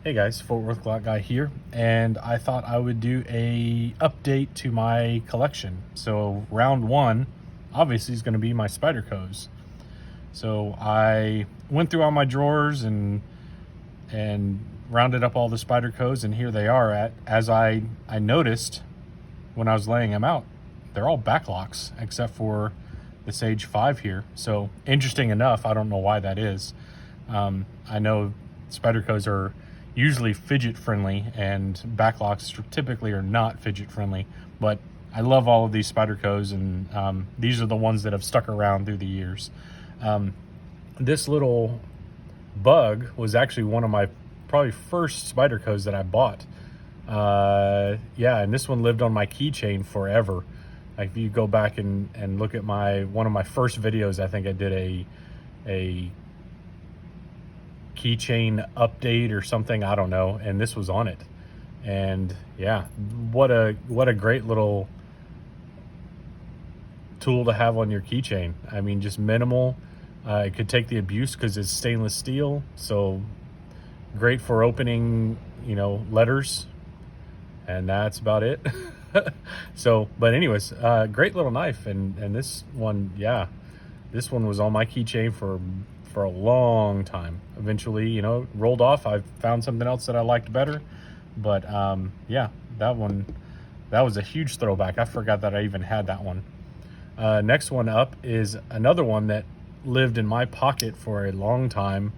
Hey guys, Fort Worth Glock Guy here, and I thought I would do a update to my collection. So round one, obviously, is going to be my Spydercos. So I went through all my drawers and rounded up all the Spydercos, and here they are. As I noticed when I was laying them out, they're all backlocks except for the Sage 5 here. So interesting enough, I don't know why that is. I know Spydercos are usually fidget friendly, and backlocks typically are not fidget friendly, but I love all of these Spydercos, and these are the ones that have stuck around through the years. This little bug was actually one of my probably first Spydercos that I bought. Yeah, and this one lived on my keychain forever. Like, if you go back and look at one of my first videos, I think I did a keychain update or something, I don't know, and this was on it. And yeah, what a great little tool to have on your keychain. I mean, just minimal. It could take the abuse because it's stainless steel, so great for opening, letters, and that's about it. So, but anyways, great little knife, and this one, yeah, this one was on my keychain for a long time. Eventually, rolled off. I found something else that I liked better, but yeah, that was a huge throwback. I forgot that I even had that one. Next one up is another one that lived in my pocket for a long time.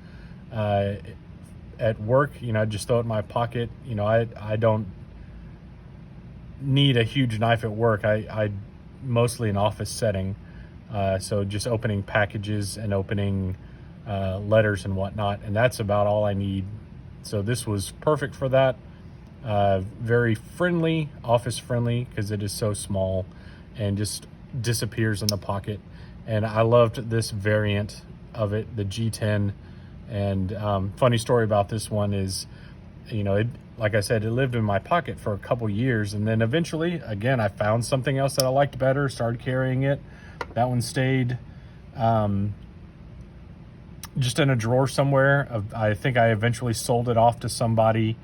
At work, I just throw it in my pocket. I don't need a huge knife at work. I mostly an office setting, so just opening packages and opening letters and whatnot, and that's about all I need. So this was perfect for that. Very friendly, office friendly, because it is so small and just disappears in the pocket. And I loved this variant of it, the G10. And funny story about this one is, like I said, it lived in my pocket for a couple years, and then eventually, again, I found something else that I liked better, started carrying it. That one stayed just in a drawer somewhere. I think I eventually sold it off to somebody,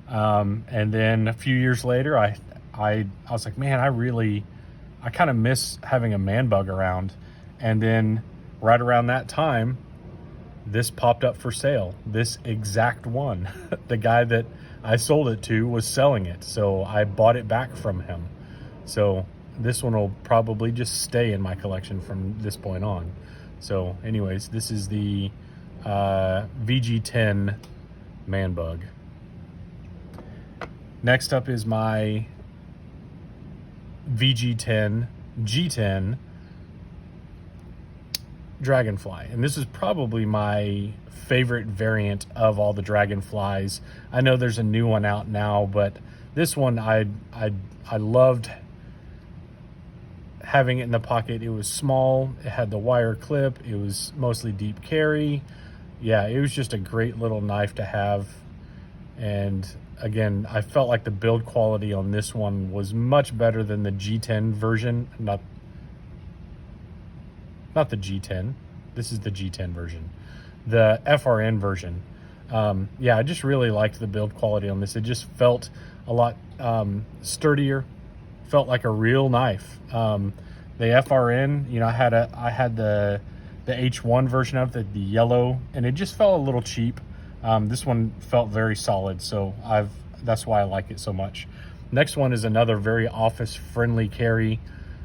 and then a few years later, I was like, man, I kind of miss having a man bug around. And then right around that time, this popped up for sale, this exact one. The guy that I sold it to was selling it, so I bought it back from him. So this one will probably just stay in my collection from this point on. So anyways, this is the VG10 man bug. Next up is my VG10 G10 Dragonfly, and this is probably my favorite variant of all the Dragonflies. I know there's a new one out now, but this one I loved having it in the pocket. It was small, it had the wire clip, it was mostly deep carry. Yeah, it was just a great little knife to have. And again, I felt like the build quality on this one was much better than the G10 version. Not the G10. This is the G10 version. The FRN version. Yeah, I just really liked the build quality on this. It just felt a lot sturdier. Felt like a real knife. The FRN, I had the H1 version of it, the yellow, and it just felt a little cheap. This one felt very solid, so that's why I like it so much. Next one is another very office friendly carry,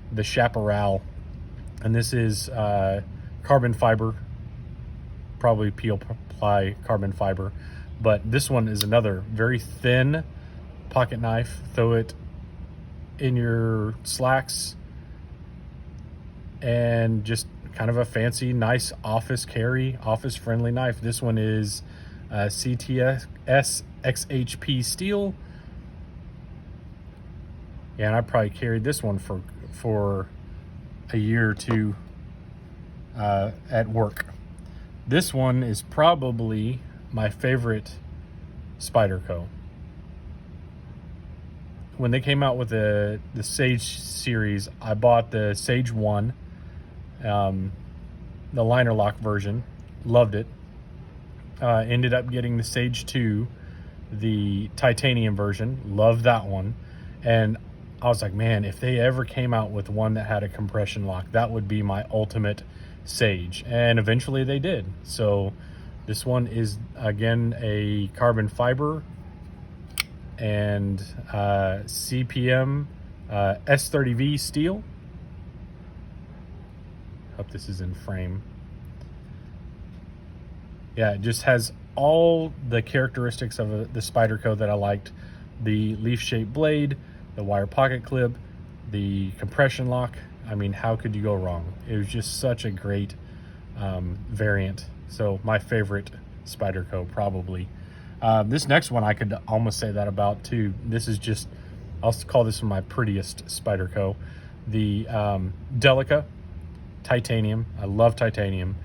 the Chaparral. And this is carbon fiber, probably peel ply carbon fiber. But this one is another very thin pocket knife. Throw it in your slacks, and just kind of a fancy, nice office carry, office friendly knife. This one is CTS XHP steel. Yeah, and I probably carried this one for a year or two at work. This one is probably my favorite Spyderco. When they came out with the Sage series, I bought the Sage 1, the liner lock version. Loved it. Ended up getting the Sage 2, the titanium version. Love that one. And I was like, man, if they ever came out with one that had a compression lock, that would be my ultimate Sage. And eventually they did. So this one is, again, a carbon fiber and CPM S30V steel. Hope this is in frame. Yeah, it just has all the characteristics of the Spyderco that I liked. The leaf-shaped blade, the wire pocket clip, the compression lock. I mean, how could you go wrong? It was just such a great variant. So my favorite Spyderco, probably. This next one I could almost say that about too. This is just, I'll call this my prettiest Spyderco. The Delica Titanium. I love titanium.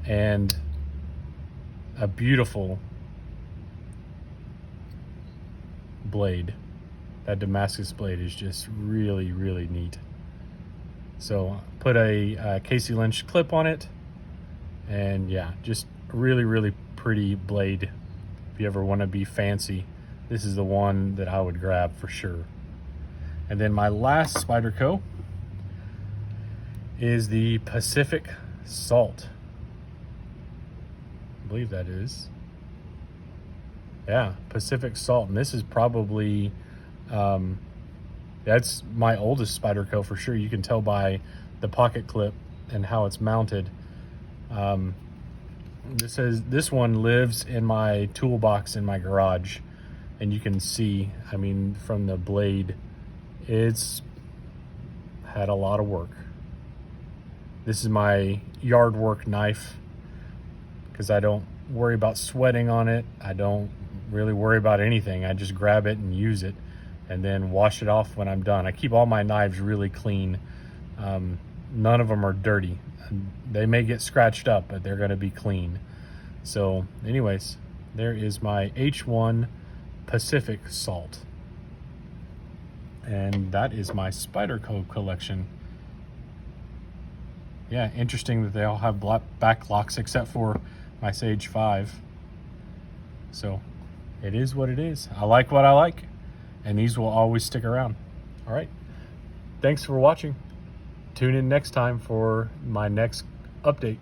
And a beautiful blade. That Damascus blade is just really, really neat. So put a Casey Lynch clip on it, and yeah, just really, really pretty blade. If you ever want to be fancy, this is the one that I would grab for sure. And then my last Spyderco is the Pacific Salt. I believe that is. Yeah, Pacific Salt. And this is probably, that's my oldest Spyderco for sure. You can tell by the pocket clip and how it's mounted. This one lives in my toolbox in my garage, and you can see, I mean, from the blade, it's had a lot of work. This is my yard work knife because I don't worry about sweating on it. I don't really worry about anything. I just grab it and use it and then wash it off when I'm done. I keep all my knives really clean. None of them are dirty. They may get scratched up, but they're going to be clean. So anyways, there is my H1 Pacific Salt. And that is my Spyderco collection. Yeah, interesting that they all have black back locks except for my Sage 5. So it is what it is. I like what I like, and these will always stick around. All right. Thanks for watching. Tune in next time for my next update.